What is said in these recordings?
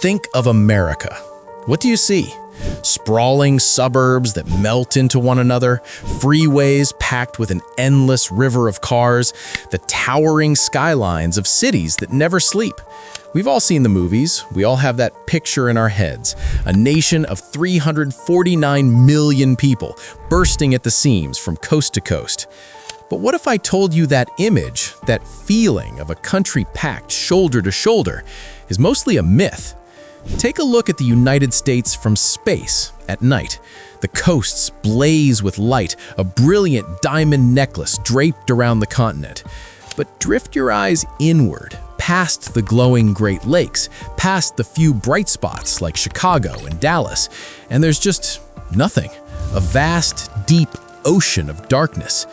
think of America, what do you see? Sprawling suburbs that melt into one another, freeways packed with an endless river of cars, the towering skylines of cities that never sleep. We've all seen the movies, we all have that picture in our heads, a nation of 349 million people bursting at the seams from coast to coast. But what if I told you that image, that feeling of a country packed shoulder to shoulder, is mostly a myth? Take a look at the United States from space at night. The coasts blaze with light, a brilliant diamond necklace draped around the continent. But drift your eyes inward, past the glowing Great Lakes, past the few bright spots like Chicago and Dallas, and there's just nothing. A vast, deep ocean of darkness.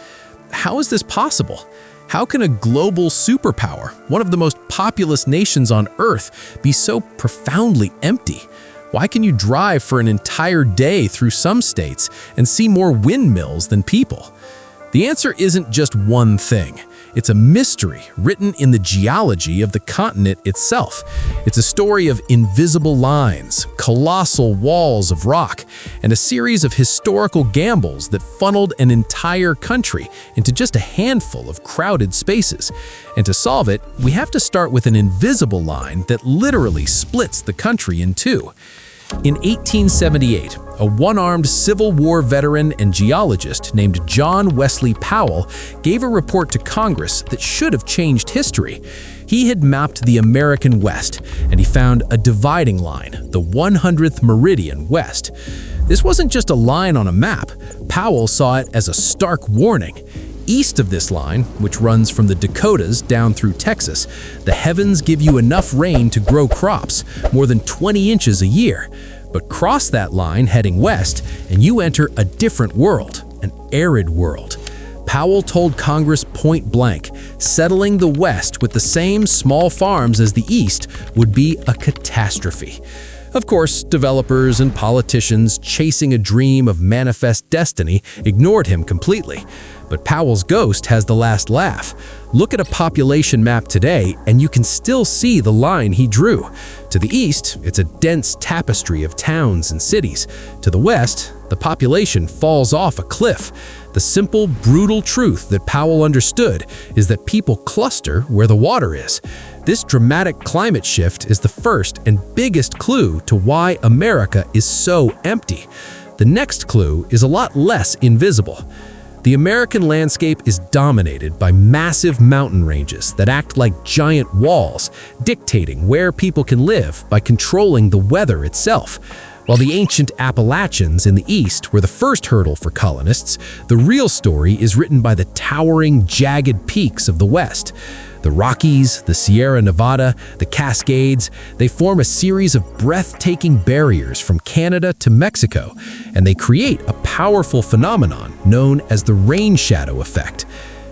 How is this possible? How can a global superpower, one of the most populous nations on Earth, be so profoundly empty? Why can you drive for an entire day through some states and see more windmills than people? The answer isn't just one thing. It's a mystery written in the geology of the continent itself. It's a story of invisible lines, colossal walls of rock, and a series of historical gambles that funneled an entire country into just a handful of crowded spaces. And to solve it, we have to start with an invisible line that literally splits the country in two. In 1878, a one-armed Civil War veteran and geologist named John Wesley Powell gave a report to Congress that should have changed history. He had mapped the American West, and he found a dividing line, the 100th meridian west. This wasn't just a line on a map. Powell saw it as a stark warning. East of this line, which runs from the Dakotas down through Texas, the heavens give you enough rain to grow crops, more than 20 inches a year. But cross that line heading west, and you enter a different world, an arid world. Powell told Congress point blank, settling the West with the same small farms as the East would be a catastrophe. Of course, developers and politicians chasing a dream of manifest destiny ignored him completely. But Powell's ghost has the last laugh. Look at a population map today, and you can still see the line he drew. To the east, it's a dense tapestry of towns and cities. To the west, the population falls off a cliff. The simple, brutal truth that Powell understood is that people cluster where the water is. This dramatic climate shift is the first and biggest clue to why America is so empty. The next clue is a lot less invisible. The American landscape is dominated by massive mountain ranges that act like giant walls, dictating where people can live by controlling the weather itself. While the ancient Appalachians in the east were the first hurdle for colonists, the real story is written by the towering, jagged peaks of the west. The Rockies, the Sierra Nevada, the Cascades, they form a series of breathtaking barriers from Canada to Mexico, and they create a powerful phenomenon known as the rainshadow effect.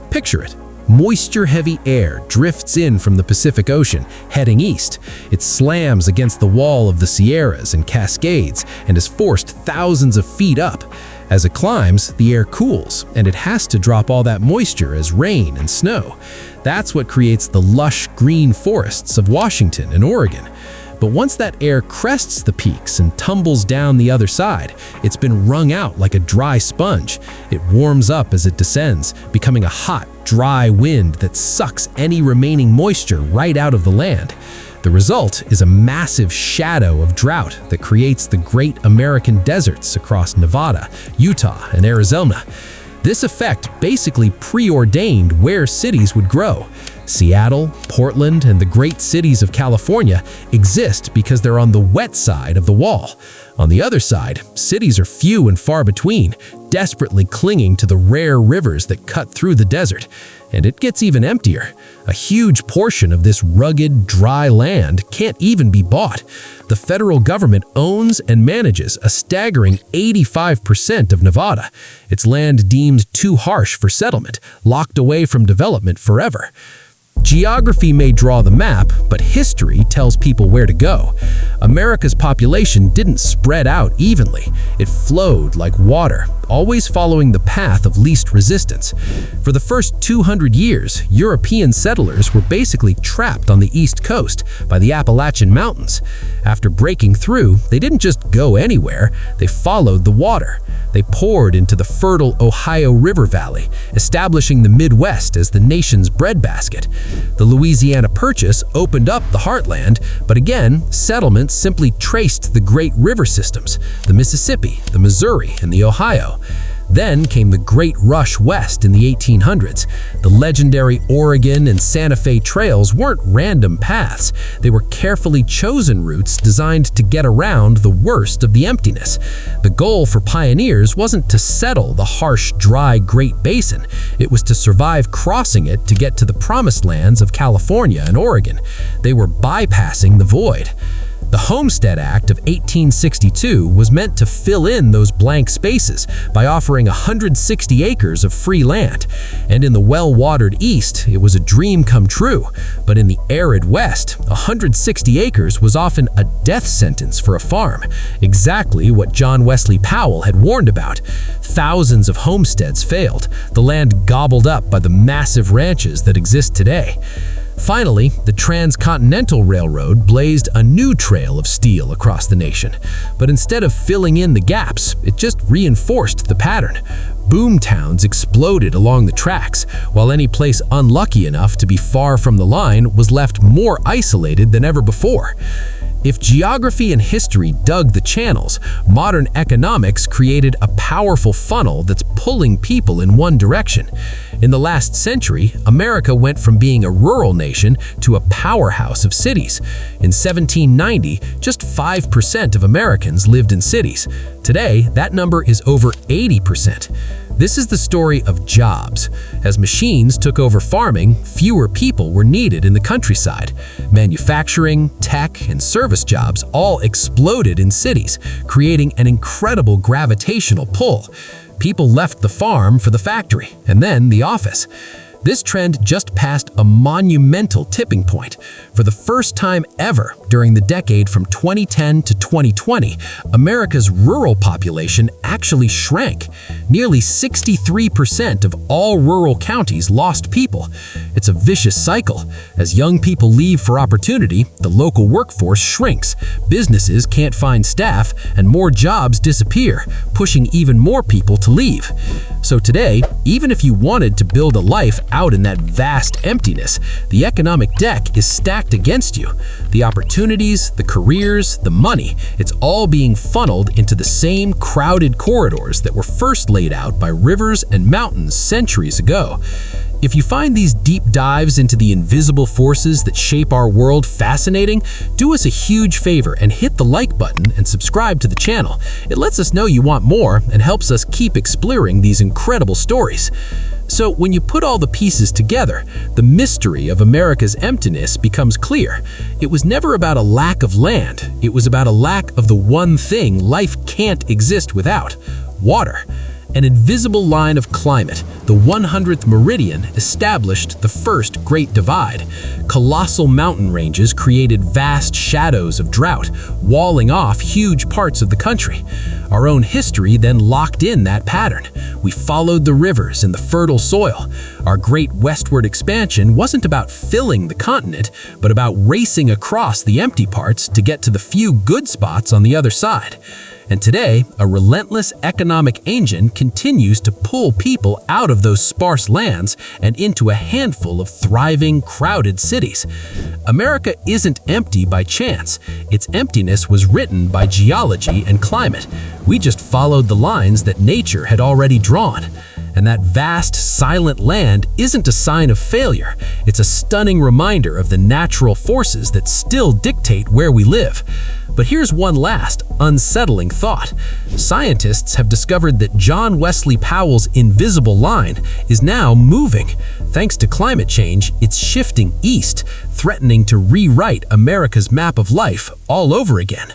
Picture it. Moisture-heavy air drifts in from the Pacific Ocean, heading east. It slams against the wall of the Sierras and Cascades and is forced thousands of feet up. As it climbs, the air cools, and it has to drop all that moisture as rain and snow. That's what creates the lush green forests of Washington and Oregon. But once that air crests the peaks and tumbles down the other side, it's been wrung out like a dry sponge. It warms up as it descends, becoming a hot, dry wind that sucks any remaining moisture right out of the land. The result is a massive shadow of drought that creates the great American deserts across Nevada, Utah, and Arizona. This effect basically preordained where cities would grow. Seattle, Portland, and the great cities of California exist because they're on the wet side of the wall. On the other side, cities are few and far between, desperately clinging to the rare rivers that cut through the desert. And it gets even emptier. A huge portion of this rugged, dry land can't even be bought. The federal government owns and manages a staggering 85% of Nevada. Its land deemed too harsh for settlement, locked away from development forever. Geography may draw the map, but history tells people where to go. America's population didn't spread out evenly. It flowed like water, always following the path of least resistance. For the first 200 years, European settlers were basically trapped on the East Coast by the Appalachian Mountains. After breaking through, they didn't just go anywhere, they followed the water. They poured into the fertile Ohio River Valley, establishing the Midwest as the nation's breadbasket. The Louisiana Purchase opened up the heartland, but again, settlements simply traced the great river systems, the Mississippi, the Missouri, and the Ohio. Then came the Great Rush West in the 1800s. The legendary Oregon and Santa Fe trails weren't random paths. They were carefully chosen routes designed to get around the worst of the emptiness. The goal for pioneers wasn't to settle the harsh, dry Great Basin. It was to survive crossing it to get to the promised lands of California and Oregon. They were bypassing the void. The Homestead Act of 1862 was meant to fill in those blank spaces by offering 160 acres of free land. And in the well-watered East, it was a dream come true. But in the arid West, 160 acres was often a death sentence for a farm, exactly what John Wesley Powell had warned about. Thousands of homesteads failed, the land gobbled up by the massive ranches that exist today. Finally, the Transcontinental Railroad blazed a new trail of steel across the nation. But instead of filling in the gaps, it just reinforced the pattern. Boom towns exploded along the tracks, while any place unlucky enough to be far from the line was left more isolated than ever before. If geography and history dug the channels, modern economics created a powerful funnel that's pulling people in one direction. In the last century, America went from being a rural nation to a powerhouse of cities. In 1790, just 5% of Americans lived in cities. Today, that number is over 80%. This is the story of jobs. As machines took over farming, fewer people were needed in the countryside. Manufacturing, tech, and service jobs all exploded in cities, creating an incredible gravitational pull. People left the farm for the factory, and then the office. This trend just passed a monumental tipping point. For the first time ever during the decade from 2010 to 2020, America's rural population actually shrank. Nearly 63% of all rural counties lost people. It's a vicious cycle. As young people leave for opportunity, the local workforce shrinks. Businesses can't find staff, and more jobs disappear, pushing even more people to leave. So today, even if you wanted to build a life out in that vast emptiness, the economic deck is stacked against you. The opportunities, the careers, the money, it's all being funneled into the same crowded corridors that were first laid out by rivers and mountains centuries ago. If you find these deep dives into the invisible forces that shape our world fascinating, do us a huge favor and hit the like button and subscribe to the channel. It lets us know you want more and helps us keep exploring these incredible stories. So when you put all the pieces together, the mystery of America's emptiness becomes clear. It was never about a lack of land. It was about a lack of the one thing life can't exist without: water. An invisible line of climate, the 100th Meridian, established the first Great Divide. Colossal mountain ranges created vast shadows of drought, walling off huge parts of the country. Our own history then locked in that pattern. We followed the rivers and the fertile soil. Our great westward expansion wasn't about filling the continent, but about racing across the empty parts to get to the few good spots on the other side. And today, a relentless economic engine continues to pull people out of those sparse lands and into a handful of thriving, crowded cities. America isn't empty by chance. Its emptiness was written by geology and climate. We just followed the lines that nature had already drawn. And that vast, silent land isn't a sign of failure. It's a stunning reminder of the natural forces that still dictate where we live. But here's one last, unsettling thought. Scientists have discovered that John Wesley Powell's invisible line is now moving. Thanks to climate change, it's shifting east, threatening to rewrite America's map of life all over again.